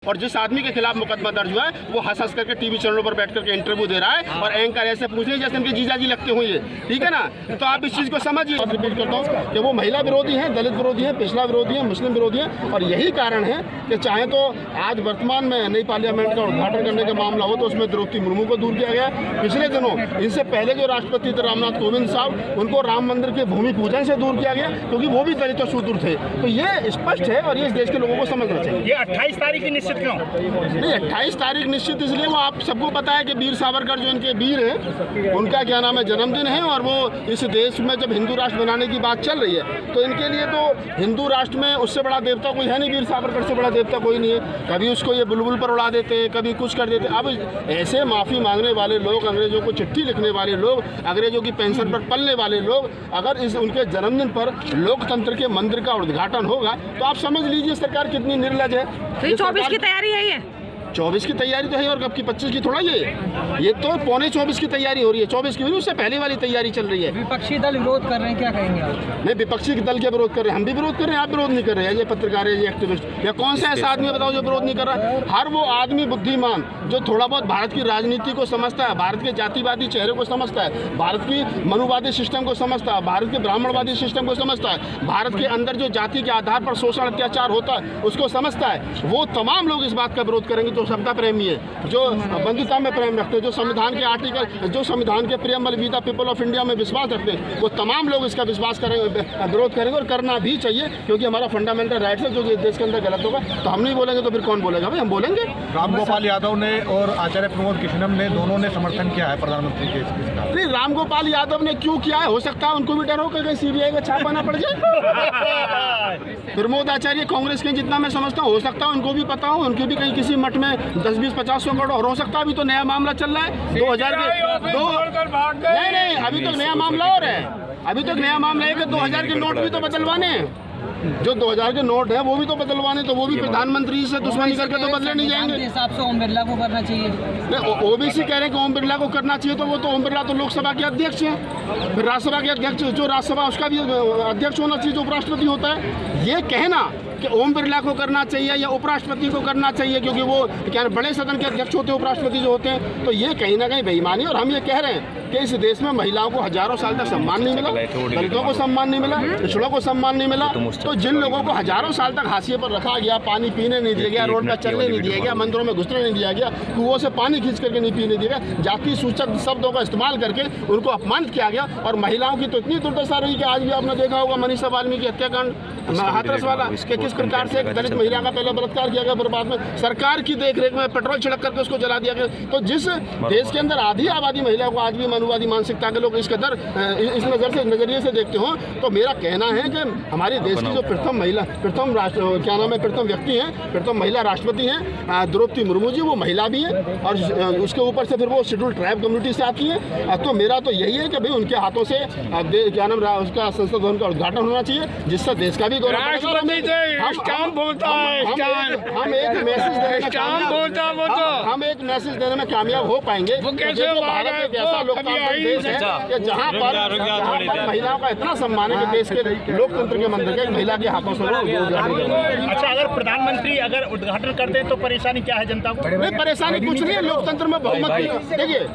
और जिस आदमी के खिलाफ मुकदमा दर्ज हुआ है वो हंस हंस करके टीवी चैनलों पर बैठ करके इंटरव्यू दे रहा है और एंकर ऐसे पूछ रहे हैं जैसे उनके जीजा जी लगते हुए, ठीक है ना। तो आप इस चीज़ को समझिए। रिपीट करता हूँ कि वो महिला विरोधी हैं, दलित विरोधी हैं, पिछड़ा विरोधी हैं, मुस्लिम विरोधी हैं। और यही कारण है कि चाहे तो आज वर्तमान में नई पार्लियामेंट का उद्घाटन करने का मामला हो तो उसमें द्रौपदी मुर्मू को दूर किया गया। पिछले दिनों इनसे पहले जो राष्ट्रपति थे रामनाथ कोविंद साहब, उनको राम मंदिर के भूमि पूजन से दूर किया गया क्योंकि वो भी दलित और शूद्र थे। तो ये स्पष्ट है और ये इस देश के लोगों को समझना चाहिए। ये 28 तारीख की निश्चित क्यों नहीं, 28 तारीख निश्चित इसलिए वो आप सबको पता है कि वीर सावरकर जो इनके वीर हैं उनका क्या नाम है जन्मदिन है। और वो इस देश में जब हिंदू राष्ट्र बनाने की बात चल रही है तो इनके लिए तो हिंदू राष्ट्र में उससे बड़ा देवता कोई है नहीं, वीर सावरकर से बड़ा देवता कोई नहीं है। कभी उसको ये बुलबुल पर उड़ा देते हैं, कभी कुछ कर देते हैं। अब ऐसे माफ़ी मांगने वाले लोग, अंग्रेजों को चिट्ठी लिखने वाले लोग, अंग्रेजों की पेंशन पर पलने वाले लोग, अगर इस उनके जन्मदिन पर लोकतंत्र के मंदिर का उद्घाटन होगा तो आप समझ लीजिए सरकार कितनी निर्लज है। तो 24 की तैयारी है, ये 24 की तैयारी तो है और कब की 25 की थोड़ा ये तो पौने 24 की तैयारी हो रही है। 24 की भी उससे पहले वाली तैयारी चल रही है। विपक्षी दल विरोध कर रहे हैं, क्या कहेंगे आप? नहीं, विपक्षी दल क्या विरोध कर रहे हैं? हम भी विरोध कर रहे हैं, आप विरोध नहीं कर रहे हैं। ये पत्रकार है, ये एक्टिविस्ट या कौन सा ऐसा आदमी बताओ जो विरोध नहीं कर रहा है? हर वो आदमी बुद्धिमान जो थोड़ा बहुत भारत की राजनीति को समझता है, भारत के जातिवादी चेहरे को समझता है, भारत की मनुवादी सिस्टम को समझता है, भारत के ब्राह्मणवादी सिस्टम को समझता है, भारत के अंदर जो जाति के आधार पर शोषण अत्याचार होता है उसको समझता है, वो तमाम लोग इस बात का विरोध करेंगे जो समता प्रेमी है, जो बंधुता में प्रेम रखते हैं, जो संविधान के आर्टिकल, जो संविधान के preamble we the people of India में विश्वास रखते हैं, वो तमाम लोग इसका विश्वास करेंगे, विरोध करेंगे और करना भी चाहिए क्योंकि हमारा फंडामेंटल राइट्स है। जो देश के अंदर गलत होगा तो हम नहीं बोलेंगे तो फिर कौन बोलेगा? भाई हम बोलेंगे। रामगोपाल यादव ने और आचार्य प्रमोद कृष्णम ने दोनों ने समर्थन किया है प्रधानमंत्री के इसका। नहीं, रामगोपाल यादव ने क्यों किया है? हो सकता है उनको भी डर हो कि कहीं सीबीआई का छापा ना पड़ जाए। प्रमोद आचार्य कांग्रेस के जितना मैं समझता हूँ, हो सकता है उनको भी पता हो, उनके भी कहीं किसी मठ में 10-20-50 करोड़ और हो सकता है। अभी तो नया मामला चल रहा है 2000 के नहीं, अभी तो नया मामला और है। अभी तो नया मामला है कि 2000 के नोट भी तो बदलवाने हैं। जो 2000 के नोट है वो भी तो बदलवाने, तो वो भी प्रधानमंत्री से दुश्मनी करके तो बदले नहीं जाएंगे। हिसाब से ओम बिरला को करना चाहिए। नहीं, ओबीसी कह रहे हैं कि ओम बिरला को करना चाहिए, तो वो तो ओम बिरला तो लोकसभा के अध्यक्ष हैं, फिर राज्यसभा के अध्यक्ष, जो राज्यसभा उसका भी अध्यक्ष होना चाहिए जो उपराष्ट्रपति होता है। ये कहना कि ओम बिरला को करना चाहिए या उपराष्ट्रपति को करना चाहिए क्योंकि वो क्या बड़े सदन के अध्यक्ष होते हैं, उपराष्ट्रपति जो होते हैं, तो ये कहीं ना कहीं बेईमानी। और हम ये कह रहे हैं कि इस देश में महिलाओं को हजारों साल तक सम्मान नहीं मिला, दलितों को सम्मान नहीं मिला, पिछड़ों को सम्मान नहीं मिला। तो जिन लोगों को हजारों साल तक हाशिए पर रखा गया, पानी पीने नहीं दिया गया, रोड पर चलने नहीं दिया गया, मंदिरों में घुसने नहीं दिया गया, कुओं से पानी खींच करके नहीं पीने दिया गया, जाति सूचक शब्दों का इस्तेमाल करके उनको अपमानित किया गया। और महिलाओं की तो इतनी दुर्दशा रही कि आज भी आपने देखा होगा मनीषा वाल्मीकि हत्याकांड, हाथरस वाला, कि किस प्रकार से एक दलित महिला का पहले बलात्कार किया गया, फिर बाद में सरकार की देखरेख में पेट्रोल छिड़क करके उसको जला दिया गया। तो जिस देश के अंदर आधी आबादी महिलाओं को आज भी मनुवादी मानसिकता के लोग इस कदर इस नजरिए से देखते हो, तो मेरा कहना है कि हमारे देश की जो प्रथम महिला, प्रथम व्यक्ति हैं, प्रथम महिला राष्ट्रपति हैं द्रौपदी मुर्मू जी, वो महिला भी है और उसके ऊपर से फिर वो शेड्यूल ट्राइब कम्युनिटी से आती है। तो मेरा तो यही है कि भाई उनके हाथों से क्या नाम उसका संसद भवन का उद्घाटन होना चाहिए जिससे देश का भी गौरव। हम एक मैसेज देने में कामयाब हो पाएंगे। भारत एक ऐसा लोकतांत्रिक देश है कि जहाँ पर महिलाओं का इतना सम्मान है कि देश के लोकतंत्र के मंदिर के महिला के हाथों से। अच्छा, अगर प्रधानमंत्री अगर उद्घाटन कर दे तो परेशानी क्या है जनता को? नहीं, परेशानी कुछ नहीं है। लोकतंत्र में बहुमत, देखिए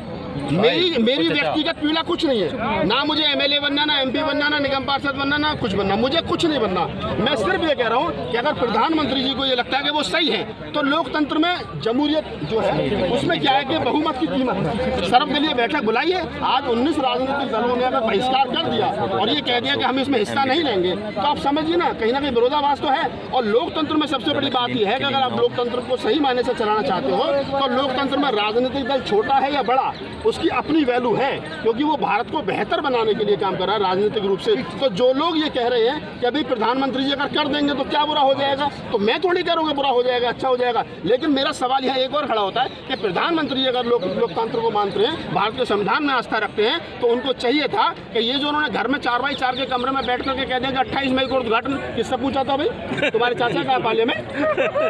मेरी व्यक्तिगत पीड़ा कुछ नहीं है, ना मुझे एमएलए बनना, ना एमपी बनना, ना निगम पार्षद बनना, ना कुछ बनना, मुझे कुछ नहीं बनना। मैं सिर्फ ये कह रहा हूँ कि अगर प्रधानमंत्री जी को ये लगता है कि वो सही है तो लोकतंत्र में जमहूरियत जो है उसमें क्या है कि बहुमत की कीमत है। सर्वदलीय बैठक बुलाई है, आज 19 राजनीतिक दलों ने अगर बहिष्कार कर दिया और ये कह दिया कि हम इसमें हिस्सा नहीं लेंगे, तो आप समझिए ना कहीं विरोधाभास तो है। और लोकतंत्र में सबसे बड़ी बात यह है कि अगर आप लोकतंत्र को सही मायने से चलाना चाहते हो तो लोकतंत्र में राजनीतिक दल छोटा है या बड़ा, उसकी अपनी वैल्यू है क्योंकि वो भारत को बेहतर बनाने के लिए काम कर रहा है राजनीतिक रूप से। तो जो लोग ये कह रहे हैं कि अभी प्रधानमंत्री जी अगर कर देंगे तो क्या बुरा हो जाएगा, तो मैं थोड़ी करूँगा बुरा हो जाएगा, अच्छा हो जाएगा। लेकिन मेरा सवाल यहाँ एक और खड़ा होता है कि प्रधानमंत्री जी अगर लोकतंत्र को मानते हैं, भारत के संविधान में आस्था रखते हैं, तो उनको चाहिए था कि ये जो उन्होंने घर में 4x4 के कमरे में बैठ करके कह दिया कि 28 मई को उद्घाटन, किससे पूछा था भाई? तुम्हारे चाचा का पार्लियामेंट?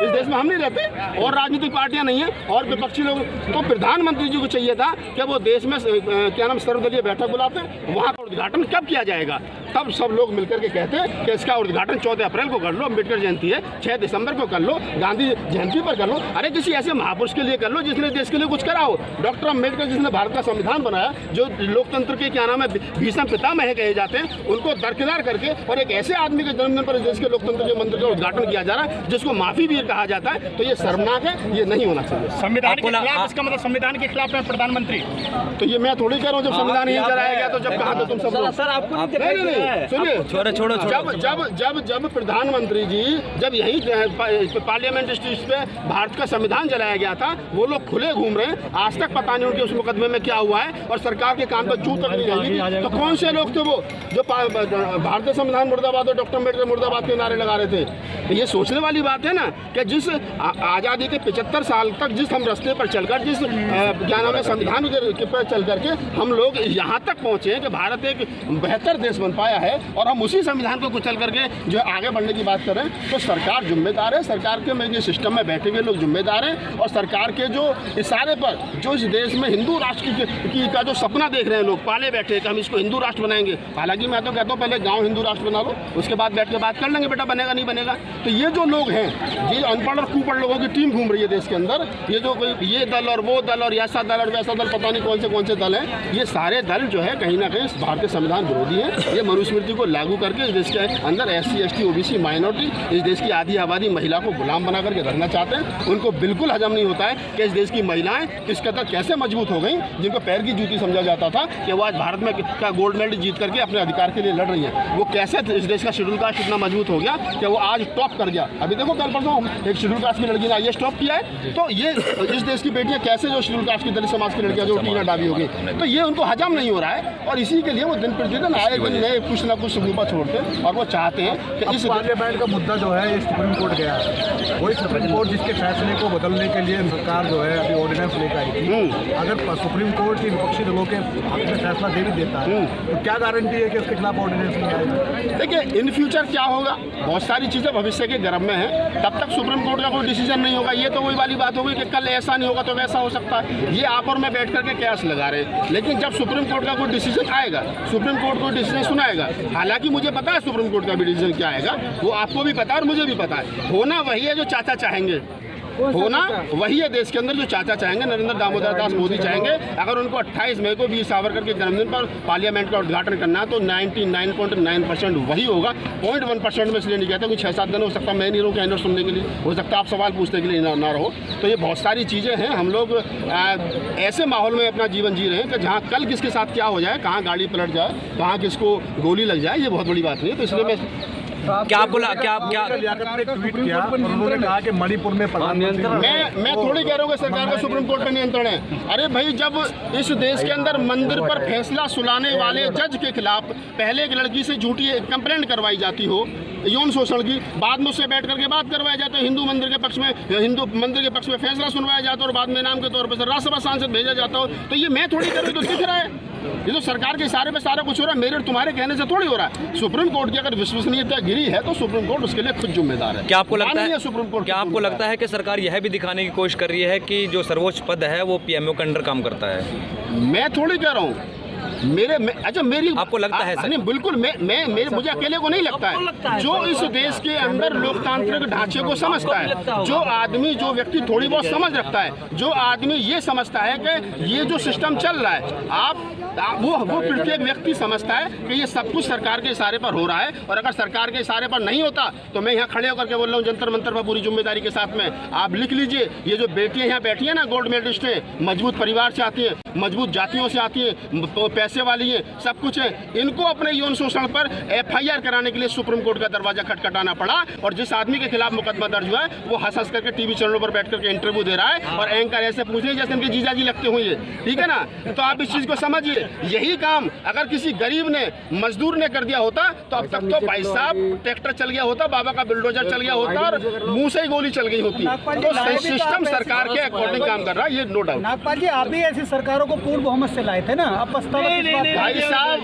इस देश में हम नहीं रहते और राजनीतिक पार्टियां नहीं है और विपक्षी लोग। तो प्रधानमंत्री जी को चाहिए था कि वो देश में क्या नाम सर्वदलीय बैठक बुलाते, वहाँ उद्घाटन कब किया जाएगा? तब सब लोग मिलकर के कहते हैं कि इसका उद्घाटन 14 अप्रैल को कर लो, अम्बेडकर जयंती है 6 दिसंबर को कर लो, गांधी जयंती पर कर लो। अरे किसी ऐसे महापुरुष के लिए कर लो जिसने देश के लिए कुछ करा हो। डॉक्टर अम्बेडकर जिसने भारत का संविधान बनाया, जो लोकतंत्र के क्या नाम है भीष्म पितामह कहे जाते हैं, उनको दरकिनार करके और एक ऐसे आदमी के जन्मदिन पर देश के लोकतंत्र के मंदिर का उद्घाटन किया जा रहा है जिसको माफी वीर कहा जाता है, तो ये शर्मनाक है, ये नहीं होना चाहिए। संविधान के खिलाफ, इसका मतलब संविधान के खिलाफ है प्रधानमंत्री। तो ये मैं थोड़ी कह रहा हूँ, जब संविधान ही चलाया गया तो जब कहा तो तुम सब लोग सर आपको नहीं सुनिए, जब प्रधानमंत्री जी जब यही पार्लियामेंट स्टेज पे भारत का संविधान जलाया गया था, वो लोग खुले घूम रहे हैं, आज तक पता नहीं उनके उस मुकदमे में क्या हुआ है और सरकार के कान पर जूं तक नहीं जाएगी। तो कौन से लोग थे वो जो भारतीय संविधान मुर्दाबाद और डॉक्टर अम्बेडकर मुर्दाबाद के नारे लगा रहे थे? तो ये सोचने वाली बात है ना कि जिस आज़ादी के 75 साल तक जिस हम रास्ते पर चलकर, जिस क्या नाम है संविधान पर चल करके हम लोग यहाँ तक पहुँचे हैं कि भारत एक बेहतर देश बन पाया है और हम उसी संविधान को कुचल करके जो आगे बढ़ने की बात करें, तो सरकार जिम्मेदार है, सरकार के में सिस्टम में बैठे हुए लोग जिम्मेदार हैं और सरकार के जो इशारे पर जो इस देश में हिंदू राष्ट्र का जो सपना देख रहे हैं लोग पाले बैठे कि हम इसको हिंदू राष्ट्र बनाएंगे। हालांकि मैं तो कहता हूँ पहले गाँव हिंदू राष्ट्र बना लो, उसके बाद बैठ के बात कर लेंगे बेटा बनेगा नहीं बनेगा। तो ये जो लोग हैं, ये अनपढ़ और कुपढ़ लोगों की टीम घूम रही है देश के अंदर, ये जो कोई ये दल और वो दल और ऐसा दल और वैसा दल, पता नहीं कौन से दल हैं, ये सारे दल जो है कहीं ना कहीं भारतीय संविधान विरोधी है। ये मनुस्मृति को लागू करके इस देश के अंदर SC ST OBC माइनॉरिटी, इस देश की आधी आबादी महिला को गुलाम बना करके रखना चाहते हैं। उनको बिल्कुल हजम नहीं होता है कि इस देश की महिलाएं किस कदर कैसे मजबूत हो गई, जिनको पैर की जूती समझा जाता था कि वो आज भारत में का गोल्ड मेडल जीत करके अपने अधिकार के लिए लड़ रही है। वो कैसे इस देश का शेड्यूल कास्ट इतना मजबूत हो गया कि वो आज टॉप कर गया। अभी देखो कल परसों एक शेड्यूल कास्ट की लड़की ने IAS टॉप किया है। तो ये इस देश की बेटियां कैसे जो शेड्यूल कास्ट की दलित समाज की लड़कियां जो टीना डाबी हो गई, तो ये उनको हजम नहीं हो रहा है और इसी के लिए वो दिन प्रतिदिन आए दिन नए कुछ ना कुछ सुबह छोड़ते हैं और वो चाहते हैं कि इस पार्लियामेंट का मुद्दा जो है ये सुप्रीम कोर्ट गया है। वही सुप्रीम कोर्ट जिसके फैसले को बदलने के लिए सरकार जो है अभी ऑर्डिनेंस लेकर आई थी। अगर सुप्रीम कोर्ट की विपक्षी दलों के हक में फैसला दे भी देता है तो क्या गारंटी है कि उसके खिलाफ ऑर्डिनेंस नहीं आएगा? देखिए इन फ्यूचर क्या होगा, बहुत सारी चीज़ें भविष्य के गर्भ में हैं, तब तक सुप्रीम कोर्ट का कोई डिसीजन नहीं होगा। ये तो वही वाली बात होगी कि कल ऐसा नहीं होगा तो वैसा हो सकता है। ये आप और मैं बैठ करके कयास लगा रहे हैं, लेकिन जब सुप्रीम कोर्ट का कोई डिसीजन आएगा, सुप्रीम कोर्ट कोई डिसीजन सुनाएगा, हालांकि मुझे पता है सुप्रीम कोर्ट का भी डिसीजन क्या आएगा, वो आपको भी पता है और मुझे भी पता है। होना वही है जो चाचा चाहेंगे, होना वही है देश के अंदर जो चाचा चाहेंगे, नरेंद्र दामोदर दास मोदी चाहेंगे। अगर उनको 28 मई को वीर सावरकर के जन्मदिन पर पार्लियामेंट का उद्घाटन करना है तो 99.9% वही होगा। 0.1% में इसलिए नहीं कहता कि 6-7 दिन हो सकता है मैं नहीं रहूँ कैंडर सुनने के लिए, हो सकता है आप सवाल पूछने के लिए ना रहो। तो ये बहुत सारी चीज़ें हैं। हम लोग ऐसे माहौल में अपना जीवन जी रहे हैं कि जहाँ कल किसके साथ क्या हो जाए, कहाँ गाड़ी पलट जाए, कहाँ किसको गोली लग जाए, ये बहुत बड़ी बात नहीं है। तो इसलिए मैं क्या आपको ट्वीट किया और उन्होंने कहा कि मणिपुर में मैं थोड़ी कह रहा हूँ कि सरकार का सुप्रीम कोर्ट पे नियंत्रण है। अरे भाई जब इस देश के अंदर मंदिर पर फैसला सुनाने वाले जज के खिलाफ पहले एक लड़की से झूठी कंप्लेंट करवाई जाती हो यौन शोषण की, बाद में उससे बैठ करके बात करवाया जाता है, हिंदू मंदिर के पक्ष में फैसला सुनवाया जाता है और बाद में इनाम के तौर पर राज्यसभा सांसद भेजा जाता हो, तो ये मैं थोड़ी कर तो दिख रहा है। ये तो सरकार के इशारे पे सारा कुछ हो रहा है, मेरे और तुम्हारे कहने से थोड़ी हो रहा है। सुप्रीम कोर्ट की अगर विश्वसनीयता गिरी है तो सुप्रीम कोर्ट उसके लिए खुद जिम्मेदार है। क्या आपको लगता है सुप्रीम कोर्ट, क्या आपको लगता है कि सरकार यह भी दिखाने की कोशिश कर रही है कि जो सर्वोच्च पद है वो PMO के अंडर काम करता है? मैं थोड़ी कह रहा हूँ, अच्छा मेरी आपको लगता है सर? नहीं बिल्कुल, मुझे अकेले को नहीं लगता है। जो इस देश के अंदर लोकतांत्रिक ढांचे को समझता है, जो आदमी जो व्यक्ति थोड़ी बहुत समझ रखता है, जो आदमी ये समझता है कि ये जो सिस्टम चल रहा है वो प्रत्येक व्यक्ति समझता है कि ये सब कुछ सरकार के इशारे पर हो रहा है और अगर सरकार के इशारे पर नहीं होता तो मैं यहाँ खड़े होकर के बोल रहा हूँ जंतर मंतर पर पूरी जिम्मेदारी के साथ में आप लिख लीजिए। ये जो बेटियाँ यहाँ बैठी हैं ना गोल्ड मेडलिस्ट हैं, मजबूत परिवार से आती हैं, मजबूत जातियों से आती हैं, पैसे वाली है, सब कुछ है, इनको अपने यौन शोषण पर FIR कराने के लिए सुप्रीम कोर्ट का दरवाजा खटखटाना पड़ा और जिस आदमी के खिलाफ मुकदमा दर्ज हुआ है वो हंस करके टीवी चैनलों पर बैठ करके इंटरव्यू दे रहा है और एंकर ऐसे पूछ रहे हैं जैसे उनके जीजाजी लगते हुए, ठीक है ना। तो आप इस चीज़ को समझिए, यही काम अगर किसी गरीब ने मजदूर ने कर दिया होता तो अब तक तो भाई साहब ट्रैक्टर चल गया होता, बाबा का बिल्डोजर चल गया होता और मुंह से ही गोली चल गई होती। तो सिस्टम सरकार के अकॉर्डिंग काम कर रहा है, ये नो डाउट। नागपाल जी आप भी ऐसी सरकारों उम्मीदवारों को पूर्ण बहुमत से लाए थे ना, अब पछतावा किस बात का? भाई साहब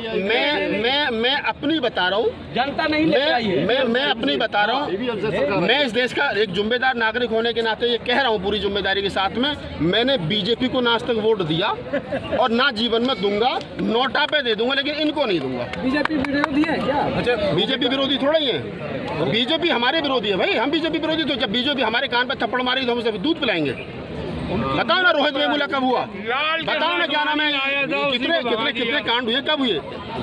मैं अपनी बता रहा हूँ, जनता नहीं ले पाई है। मैं अपनी बता रहा हूँ, मैं इस देश का एक जिम्मेदार नागरिक होने के नाते ये कह रहा हूँ पूरी जिम्मेदारी के साथ में, मैंने बीजेपी को ना आज तक वोट दिया और ना जीवन में दूंगा, नोटा पे दे दूंगा, लेकिन इनको नहीं दूंगा। बीजेपी विरोधी है क्या? अच्छा, बीजेपी विरोधी थोड़ा ही है, बीजेपी हमारे विरोधी है भाई, हम बीजेपी विरोधी। तो जब बीजेपी हमारे कान पे थप्पड़ मारी तो हम सब दूध पिलाएंगे? बताओ ना रोहित वेमुला कब हुआ, बताओ ना क्या नाम है, कितने कितने कितने कांड हुए, कब हुए?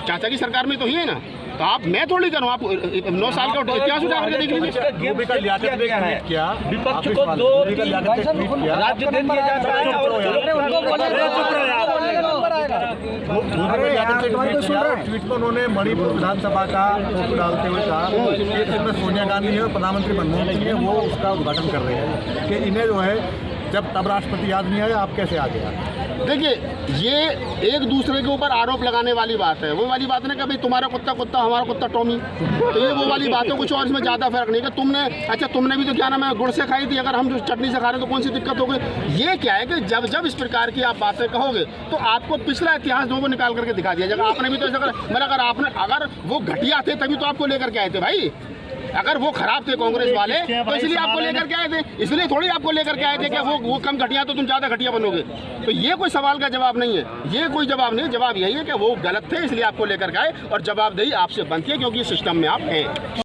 चाचा की सरकार में तो ही है ना। तो आप, मैं थोड़ी करूँ, आप 9 साल का इतिहास उठा करके देख लीजिए। विपक्ष को दो राज्य दे दिया जाता है और ट्वीट में उन्होंने मणिपुर विधानसभा का फोटो डालते हुए कहा कि इसमें सोनिया गांधी है और प्रधानमंत्री मनमोहन सिंह है, वो उसका उद्घाटन कर रहे हैं कि इन्हें जो है जब तब राष्ट्रपति याद नहीं आया, आप कैसे आ गया? देखिए, ये एक दूसरे के ऊपर आरोप लगाने वाली बात है, वो वाली बात नहीं कि भाई तुम्हारा कुत्ता कुत्ता हमारा कुत्ता टॉमी, तो ये वो वाली बात है, कुछ और इसमें ज़्यादा फर्क नहीं है। तुमने, अच्छा तुमने भी तो क्या नाम है गुड़ से खाई थी, अगर हम जो चटनी से खा रहे हैं तो कौन सी दिक्कत हो गई? ये क्या है कि जब जब इस प्रकार की आप बातें कहोगे तो आपको पिछला इतिहास दो निकाल करके दिखा दिया जाएगा। आपने भी तो ऐसा मतलब अगर वो घटिया थे तभी तो आपको लेकर के आए थे भाई, अगर वो खराब थे कांग्रेस वाले तो इसलिए आपको लेकर के आए थे, इसलिए थोड़ी आपको लेकर के आए थे कि वो कम घटिया तो तुम ज़्यादा घटिया बनोगे। तो ये कोई सवाल का जवाब नहीं है, ये कोई जवाब नहीं है। जवाब यही है कि वो गलत थे इसलिए आपको लेकर के आए और जवाबदेही आपसे बनती है क्योंकि सिस्टम में आप हैं।